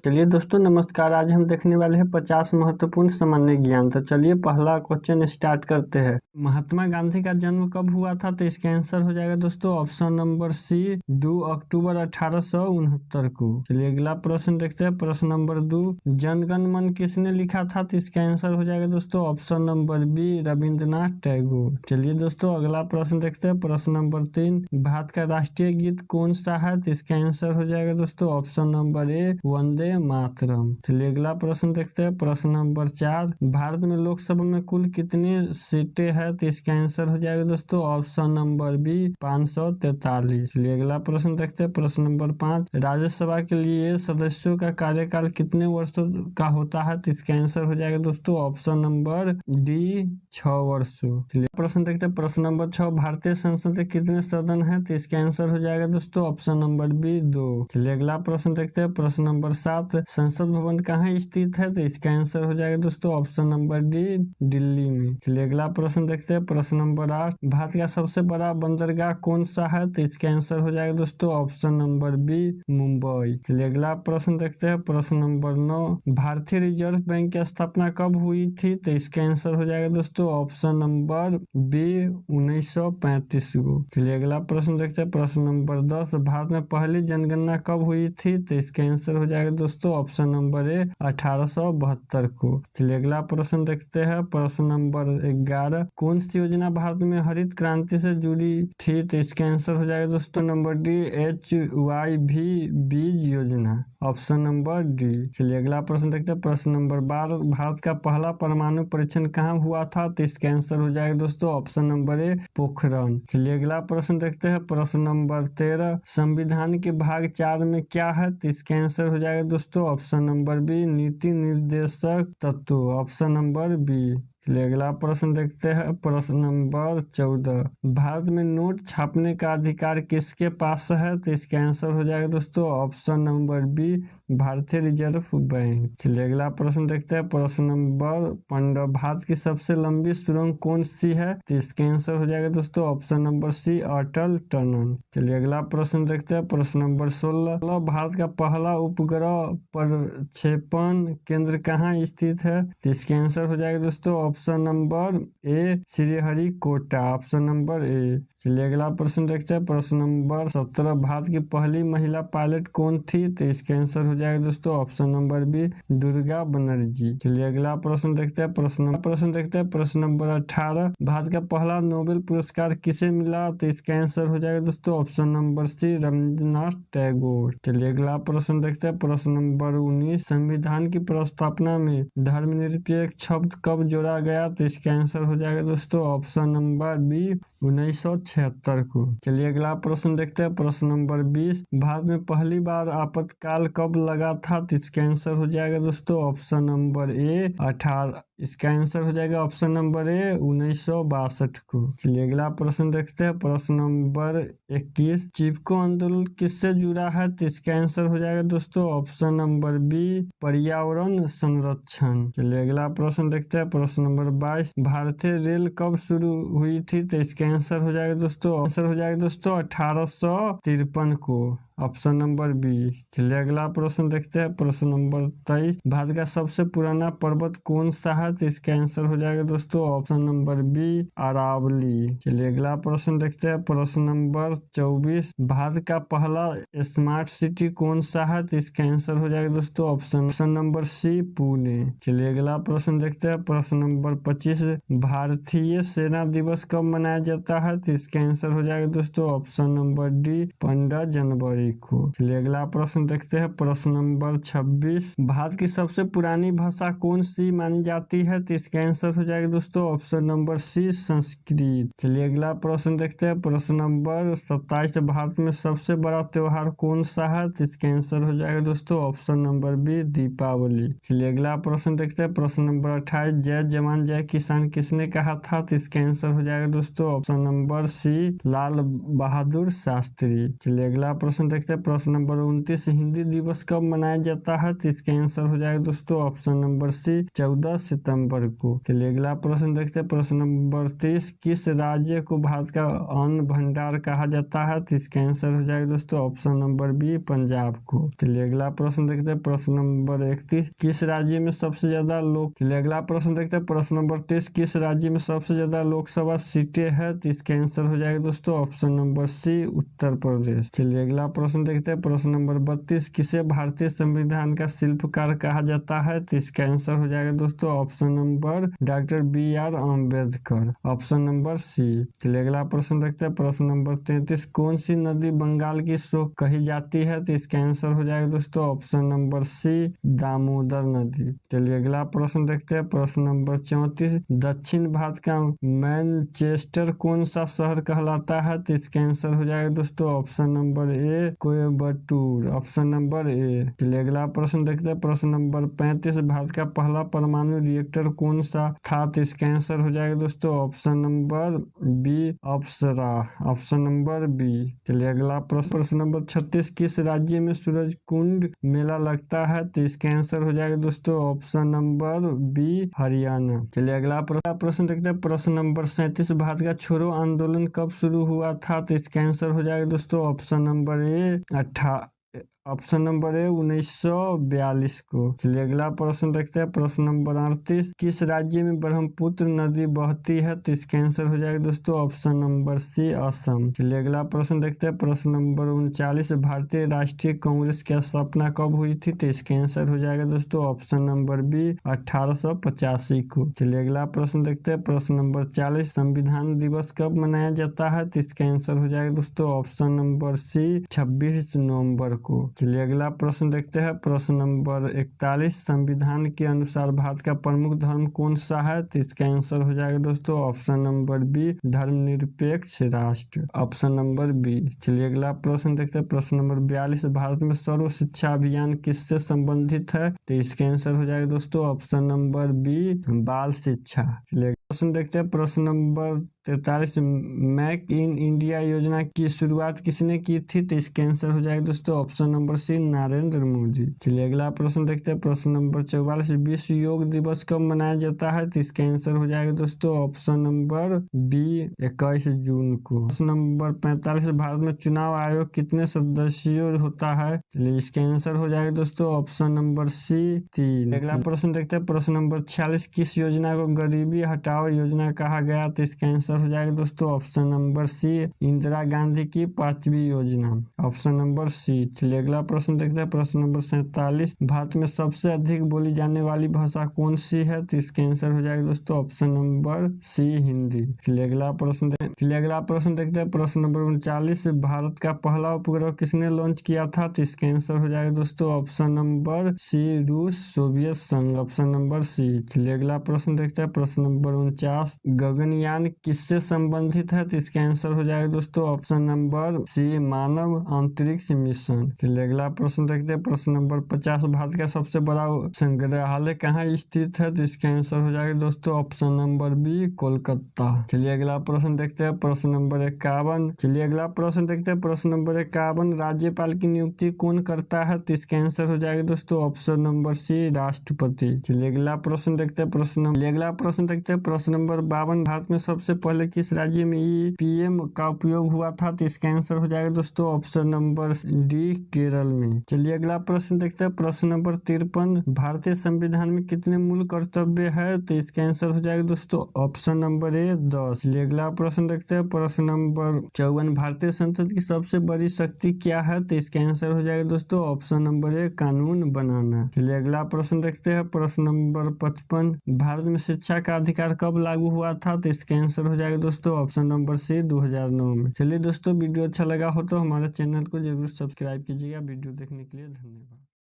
चलिए दोस्तों नमस्कार। आज हम देखने वाले हैं 50 महत्वपूर्ण सामान्य ज्ञान। तो चलिए पहला क्वेश्चन स्टार्ट करते हैं। महात्मा गांधी का जन्म कब हुआ था? तो इसका आंसर हो जाएगा दोस्तों ऑप्शन नंबर सी 2 अक्टूबर 1869 को। चलिए अगला प्रश्न देखते हैं। प्रश्न नंबर 2, जन गण मन किसने लिखा था? तो इसका आंसर हो जाएगा दोस्तों option number B Rabindranath Tagore. चलिए दोस्तों अगला प्रश्न देखते हैं। प्रश्न नंबर 3, भारत का राष्ट्रीय गीत कौन सा है? तो इसका आंसर हो जाएगा दोस्तों option number A Vande Mataram. चलिए अगला प्रश्न देखते हैं। प्रश्न नंबर 4, भारत में लोकसभा में कुल कितनी सीटें हैं? तो इसका आंसर हो जाएगा दोस्तों ऑप्शन नंबर बी 543। चलिए अगला प्रश्न देखते हैं। प्रश्न नंबर 5, राज्यसभा के लिए सदस्यों का कार्यकाल कितने वर्षों का होता है? तो इसका आंसर हो जाएगा दोस्तों ऑप्शन नंबर डी 6 वर्षों। चलिए प्रश्न देखते हैं। प्रश्न नंबर 6, भारतीय संसद के कितने सदन है? तो इसका आंसर हो जाएगा दोस्तों ऑप्शन नंबर बी 2। चलिए अगला प्रश्न देखते हैं। प्रश्न नंबर 7, संसद भवन कहाँ स्थित है? तो इसका आंसर हो जाएगा दोस्तों ऑप्शन नंबर डी दिल्ली में। चलिए अगला प्रश्न देखते हैं। प्रश्न नंबर 8, भारत का सबसे बड़ा बंदरगाह कौन सा है? तो इसका आंसर हो जाएगा दोस्तों ऑप्शन नंबर बी मुंबई। चलिए अगला प्रश्न देखते हैं। प्रश्न नंबर 9, भारतीय रिजर्व बैंक की स्थापना कब हुई थी? तो इसका आंसर हो जाएगा दोस्तों ऑप्शन नंबर बी 1935 को। चलिए अगला प्रश्न देखते हैं। प्रश्न नंबर 10, भारत में पहली जनगणना कब हुई थी? तो इसका आंसर हो जाएगा दोस्तों ऑप्शन नंबर ए 1872 को। चलिए अगला प्रश्न देखते हैं। प्रश्न नंबर 11, कौन सी योजना भारत में हरित क्रांति से जुड़ी थी? तो इसका आंसर हो जाएगा दोस्तों नंबर डी HYV बीज योजना, ऑप्शन नंबर डी। चलिए अगला प्रश्न देखते हैं। प्रश्न नंबर 12, भारत का पहला परमाणु परीक्षण कहाँ हुआ था? तो इसका आंसर हो जाएगा दोस्तों ऑप्शन नंबर ए पोखरण। चलिए अगला प्रश्न देखते हैं। प्रश्न नंबर 13, संविधान के भाग 4 में क्या है? तो इसका आंसर हो जाएगा दोस्तों ऑप्शन नंबर बी नीति निर्देशक तत्व, ऑप्शन नंबर बी। चलिए अगला प्रश्न देखते हैं। प्रश्न नंबर 14, भारत में नोट छापने का अधिकार किसके पास है? तो इसका आंसर हो जाएगा दोस्तों ऑप्शन नंबर बी भारतीय रिजर्व बैंक। चलिए अगला प्रश्न देखते हैं। प्रश्न नंबर 15, भारत की सबसे लंबी सुरंग कौन सी है? तो इसका आंसर हो जाएगा दोस्तों ऑप्शन नंबर सी अटल टनल। चलिए अगला प्रश्न देखते हैं। प्रश्न नंबर 16, भारत का पहला उपग्रह प्रक्षेपण केंद्र कहाँ स्थित है? तो इसका आंसर हो जाएगा दोस्तों option number A Sriharikota, option number A. चलिए अगला प्रश्न देखते हैं। प्रश्न नंबर 17, भारत की पहली महिला पायलट कौन थी? तो इसका आंसर हो जाएगा दोस्तों option number B Durga Banerjee. चलिए अगला प्रश्न देखते हैं। प्रश्न देखते हैं। प्रश्न नंबर 18, भारत का पहला नोबेल पुरस्कार किसे मिला? तो इसका आंसर हो जाएगा दोस्तों option number C Rabindranath Tagore. चलिए अगला प्रश्न देखते हैं। प्रश्न नंबर 19, संविधान की प्रस्तावना में धर्मनिरपेक्ष शब्द कब जोड़ा गया? तो इसका आंसर हो जाएगा दोस्तों ऑप्शन नंबर बी 1976 को। चलिए अगला प्रश्न देखते हैं। प्रश्न नंबर 20, भारत में पहली बार आपातकाल कब लगा था? तो इसका आंसर हो जाएगा दोस्तों ऑप्शन नंबर ए 18। इसका आंसर हो जाएगा ऑप्शन नंबर ए 1962 को। चलिए अगला प्रश्न देखते हैं। प्रश्न नंबर 21, चिपको आंदोलन किससे जुड़ा है? तो इसका आंसर हो जाएगा दोस्तों ऑप्शन नंबर बी पर्यावरण संरक्षण। चलिए अगला प्रश्न देखते हैं। प्रश्न नंबर 22, भारतीय रेल कब शुरू हुई थी? तो इसका आंसर हो जाएगा दोस्तों 1853 को, ऑप्शन नंबर बी। चलिए अगला प्रश्न देखते हैं। प्रश्न नंबर 23, भारत का सबसे पुराना पर्वत कौन सा है? तो इसका आंसर हो जाएगा दोस्तों ऑप्शन नंबर बी अरावली। चलिए अगला प्रश्न देखते हैं। प्रश्न नंबर 24, भारत का पहला स्मार्ट सिटी कौन सा है? तो इसका आंसर हो जाएगा दोस्तों ऑप्शन नंबर सी पुणे। चलिए अगला प्रश्न देखते हैं। प्रश्न नंबर 25, भारतीय सेना दिवस कब मनाया जाता है? तो इसका आंसर हो जाएगा दोस्तों ऑप्शन नंबर डी 15 जनवरी को। चलिए अगला प्रश्न देखते हैं। प्रश्न नंबर 26, भारत की सबसे पुरानी भाषा कौन सी मानी जाती है? तो इसका आंसर हो जाएगा दोस्तों ऑप्शन नंबर सी संस्कृत। चलिए अगला प्रश्न देखते हैं। प्रश्न नंबर 27, भारत में सबसे बड़ा त्योहार कौन सा है? तो इसका आंसर हो जाएगा दोस्तों ऑप्शन नंबर बी दीपावली। चलिए अगला प्रश्न देखते हैं। प्रश्न नंबर 28, जय जवान जय किसान किसने कहा था? तो इसका आंसर हो जाएगा दोस्तों ऑप्शन ऑप्शन नंबर सी लाल बहादुर शास्त्री। चलिए अगला प्रश्न देखते हैं। प्रश्न नंबर 29 हिंदी दिवस कब मनाया जाता है? तो इसका आंसर हो जाएगा दोस्तों ऑप्शन नंबर सी 14 सितंबर को। चलिए अगला प्रश्न देखते हैं। प्रश्न नंबर 30 किस राज्य को भारत का अन्न भंडार कहा जाता है? तो इसका आंसर हो जाएगा दोस्तों ऑप्शन नंबर बी पंजाब को। चलिए अगला प्रश्न देखते हैं। प्रश्न नंबर 31 किस राज्य में सबसे ज्यादा लोग चलिए अगला प्रश्न देखते हैं। प्रश्न नंबर 30 किस राज्य में सबसे ज्यादा लोकसभा सीटें हैं? तो इसका आंसर हो जाएगा दोस्तों ऑप्शन नंबर सी उत्तर प्रदेश। चलिए अगला प्रश्न देखते हैं। प्रश्न नंबर 32 किसे भारतीय संविधान का शिल्पकार कहा जाता है? तो इसका आंसर हो जाएगा दोस्तों option number doctor BR Ambedkar, option number C. चलिए अगला प्रश्न देखते हैं। प्रश्न नंबर 33 कौन सी नदी बंगाल की स्रोत कही जाती है? तो इसका आंसर हो जाएगा दोस्तों ऑप्शन नंबर सी दामोदर नदी। चलिए अगला प्रश्न देखते हैं। प्रश्न नंबर 34 दक्षिण भारत का मैनचेस्टर कौन सा शहर कहलाता है? तो इसका आंसर हो जाएगा दोस्तों option number A Coimbatore, option number A. चलिए अगला प्रश्न देखते हैं। प्रश्न नंबर 35 भारत का पहला परमाणु रिएक्टर कौन सा था? तो इसका आंसर हो जाएगा दोस्तों ऑप्शन नंबर बी अप्सरा, ऑप्शन नंबर बी। चलिए अगला प्रश्न नंबर 36 किस राज्य में सूरज कुंड मेला लगता है? तो इसका आंसर हो जाएगा दोस्तों ऑप्शन नंबर बी हरियाणा। चलिए अगला प्रश्न देखते हैं। प्रश्न नंबर 37 भारत का छोड़ो आंदोलन कब शुरू हुआ था? तो इसका आंसर हो जाएगा दोस्तों ऑप्शन नंबर ए 1942 को। चलिए अगला प्रश्न देखते हैं। प्रश्न नंबर 38 किस राज्य में ब्रह्मपुत्र नदी बहती है? तो इसका आंसर हो जाएगा दोस्तों ऑप्शन नंबर सी असम। चलिए अगला प्रश्न देखते हैं। प्रश्न नंबर 39 भारतीय राष्ट्रीय कांग्रेस की स्थापना कब हुई थी? तो इसका आंसर हो जाएगा दोस्तों ऑप्शन नंबर बी 1885 को। चलिए अगला प्रश्न देखते हैं। प्रश्न नंबर 40 संविधान दिवस कब मनाया जाता है? तो इसका आंसर हो जाएगा दोस्तों ऑप्शन नंबर सी 26 नवम्बर को। चलिए अगला प्रश्न देखते हैं। प्रश्न नंबर 41 संविधान के अनुसार भारत का प्रमुख धर्म कौन सा है? तो इसका आंसर हो जाएगा दोस्तों ऑप्शन नंबर बी धर्मनिरपेक्ष राष्ट्र, ऑप्शन नंबर बी। चलिए अगला प्रश्न देखते हैं। प्रश्न नंबर 42 भारत में सर्व शिक्षा अभियान किससे संबंधित है? तो इसका आंसर हो जाएगा दोस्तों ऑप्शन नंबर बी बाल शिक्षा। चलिए प्रश्न देखते हैं। प्रश्न नंबर 43 मेक इन इंडिया योजना की शुरुआत किसने की थी? तो इसका आंसर हो जाएगा दोस्तों option number C Narendra Modi. चलिए अगला प्रश्न देखते हैं। प्रश्न नंबर 44 विश्व योग दिवस कब मनाया जाता है? तो इसका आंसर हो जाएगा दोस्तों ऑप्शन नंबर बी 21 जून को। प्रश्न नंबर 45 भारत में चुनाव आयोग कितने सदस्यों होता है? चलिए इसका आंसर हो जाएगा दोस्तों ऑप्शन नंबर सी 3। अगला प्रश्न देखते हैं। प्रश्न नंबर 46 किस योजना को गरीबी हटाओ योजना कहा गया? तो इसका आंसर हो जाएगा दोस्तों option number C Indira Gandhi की 5वीं योजना, ऑप्शन नंबर सी। चलिए अगला प्रश्न देखते हैं। प्रश्न नंबर 47 भारत में सबसे अधिक बोली जाने वाली भाषा कौन सी है? तो इसका आंसर हो जाएगा दोस्तों ऑप्शन नंबर सी हिंदी। चलिए अगला प्रश्न देखते हैं। प्रश्न नंबर 39 भारत का पहला उपग्रह किसने लॉन्च किया था? तो इसका आंसर हो जाएगा दोस्तों ऑप्शन नंबर सी रूस सोवियत संघ, ऑप्शन नंबर सी। चलिए अगला प्रश्न देखते हैं। प्रश्न नंबर 49 गगनयान किससे संबंधित है? तो इसका आंसर हो जाएगा दोस्तों ऑप्शन नंबर सी मानव अंतरिक्ष मिशन। चलिए अगला प्रश्न देखते हैं। प्रश्न नंबर 50 भारत का सबसे बड़ा संग्रहालय कहाँ स्थित है? तो इसका आंसर हो जाएगा दोस्तों ऑप्शन नंबर बी कोलकाता। चलिए अगला प्रश्न देखते हैं। प्रश्न नंबर 51 राज्यपाल की नियुक्ति कौन करता है? तो इसका आंसर हो जाएगा दोस्तों ऑप्शन नंबर सी राष्ट्रपति। चलिए अगला प्रश्न देखते हैं। प्रश्न नंबर 52 भारत में सबसे पहले किस राज्य में EPM का उपयोग हुआ था? तो इसका आंसर हो जाएगा दोस्तों ऑप्शन नंबर डी केरल में। चलिए अगला प्रश्न देखते हैं। प्रश्न नंबर 53 भारतीय संविधान में कितने मूल कर्तव्य है? तो इसका आंसर हो जाएगा दोस्तों ऑप्शन नंबर ए 10। चलिए अगला प्रश्न देखते हैं। प्रश्न नंबर 54 भारतीय संसद की सबसे बड़ी शक्ति क्या है? तो इसका आंसर हो जाएगा दोस्तों ऑप्शन नंबर ए कानून बनाना। चलिए अगला प्रश्न देखते हैं। प्रश्न नंबर 55 भारत में शिक्षा का अधिकार कब लागू हुआ था? तो इसका आंसर हो जाएगा दोस्तों ऑप्शन नंबर सी 2009 में। चलिए दोस्तों वीडियो अच्छा लगा हो तो हमारे चैनल को जरूर सब्सक्राइब कीजिएगा। वीडियो देखने के लिए धन्यवाद।